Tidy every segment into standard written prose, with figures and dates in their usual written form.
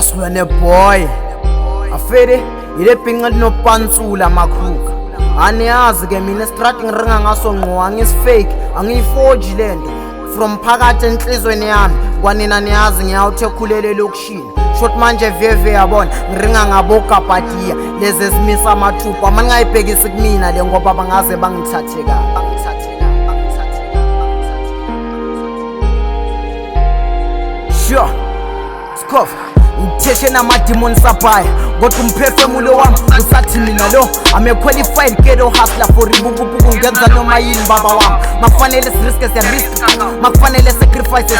Usilwane boy afere ile pinga no pantsula makhuka aniyazi ke mina strat ngiringa ngaso ngqo angisfake angiyiforge lento from phakathi enhlizweni yami kwanina niyazi ngiyawuthekhulele lokushini short manje veve yabona ngiringa ngabogabhatiya lezi esimisa amathupha manje ngayibhekisi kumina le ngoba bangaze bangithathe kabi sure skof ngitheshe namademon sabhaya kodwa umphefemulo wami usathi mina lo I'm a qualified ghetto hustler for ibukubuku ngenza noma yini baba wami makufanele siriske siyarisk makufanele sacrifice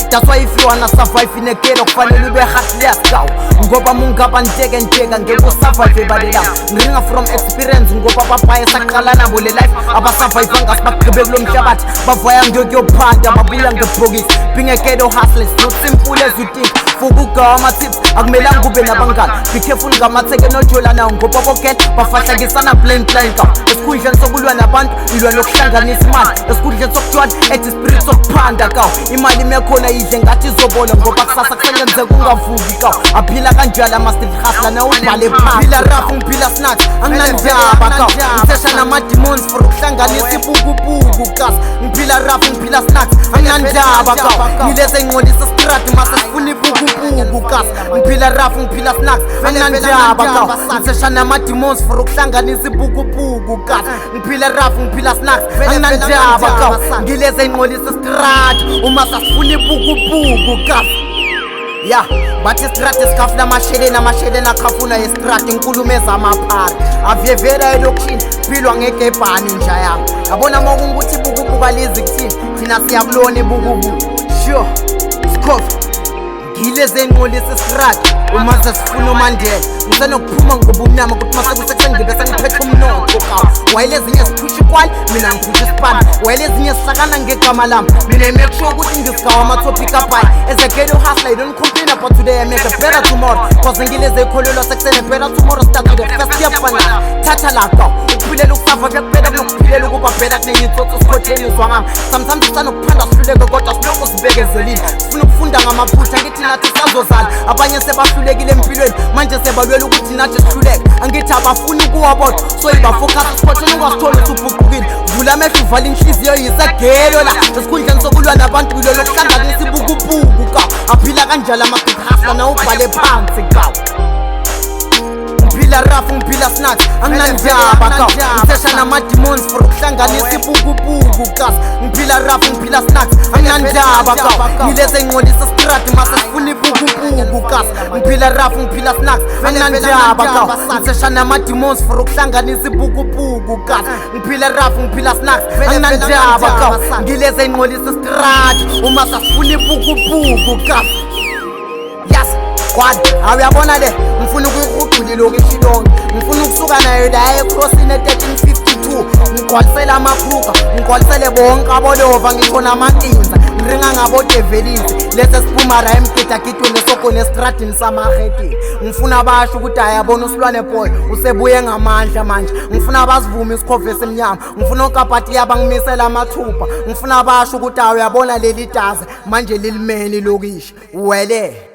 that's why if you wanna survive in a ghetto kufanele ube hustler kaw ngoba mungaba nteke ngeke usurvive ebalela ngiringa from experience ngoba babhaye saqala nabo le life abasurvive ngasibagqibe kulo mhlabathi bavaya ngiyokuphanda babuya ngebhokisi being a ghetto hustler is not simple as you think fukugawa ama-tips akumelanga kube nabangani be careful ngamatheke nojola nawo ngoba bokele bafahlakisana plain ka esikhundleni sokulwa nabantu ilwa lokuhlanganisa imali esikhundleni sokutshwala ethi spirit sokuphanda kawo imali mekhona yidle ngathi izobola ngoba kusasa kusengenzeka ungavuki kawo aphila kanjalo ama-steve hustler nawubhale phansi phila rafu ngiphila snacks anginandaba kawo ngithesha nama-demons for ukuhlanganisa ibukubuku kasi ngiphila rafu ngiphila snacks anginandaba kawo ngileze ngcolisa strat mase sifuna ibukubuku kasi ngiphila rafu ngiphila snacks anginandaba kawo ngithesha nama-demons for ukuhlanganisa ibukubuku kasi ngiphila rafu ngiphila snacks anginandaba kawo ngileze ngcolisa strat uma sasifuna ibukubuku kasi ya bathi strat esikhafu namashele nakhafuna estrat inkulumeza amaphari avyevera elokushini philwa ngegebhani nja yami yabona mokungukuthi ibukubuku alizi kuthini thina siyabulona ibukubuku sure skof ngileze ngcolisa strat uma sesifuna uMandela ngisenokuphuma ngoba umnyama ukuthi masekusekusengibese ngiphethe umnotho kawo wayilezinye siphusha ikwali mina ngiphusha isipani wayilezinye sihlakana ngegama lami mina make sure ukuthi ngisigawa ama-topic abhayi as a ghetto hustler I don't complain about today I make a better tomorrow cause ngileze ikholelwa sekusene better tomorrow start with the first year fana thatha la kawo ukuphilela ukusafa kuyakuphela kunokuphilela ukuba bhela kuneyitsotso sikhotheni zwangami sometimes isanokuphanda sihluleke kodwa siloko sibekezelile sifuna ukufunda ngamaphutha ngithi nathi sazozala abanye sebahlulekile empilweni manje sebalwela ukuthi nathi sihluleke angithi abafuni ukuwabona so ibafocus isikhotheni ungasitholi usubhuqukile vula amehlo uvala inhliziyo yisegelo la esikhundleni sokulwa nabantu ilo lokuhlanganisa ibukubuku kawo aphila kanjalo ama-big hustler nawubhale phansi kawo ngiphila rafu ngiphila snacks anginandaba kawo ngithesha nama-demons for ukuhlanganisa ibukubuku kasi ngiphila rafu ngiphila snacks anginandaba kawo ngileze ngcolisa strat mase sifuna ibukubuku kasi ngiphila rafu ngiphila snacks anginandaba kawo ngithesha nama-demons for ukuhlanganisa ibukubuku kasi ngiphila rafu ngiphila snacks anginandaba kawo ngileze ngcolisa strat uma sasifuna ibukubuku kasi yes kwad awuyabona le ngifuna ukuyirhudula ilokishi lonke ngifuna ukusuka nayo la eCrossing e1352 ngigcwalisele amaphuka ngigcwalisele bonke abolova ngisho namantinza ngiringa ngabodevelisi lese siphuma la emgidagidweni esokoni estradini samaheti ngifuna abasho ukuthi ayabona usilwane boy usebuye ngamandla manje ngifuna bazivume isikhovu esimnyama ngifuna ukapati yabangimisela amathupha ngifuna abasho ukuthi awuyabona leli taze manje lilimeni lokishi wele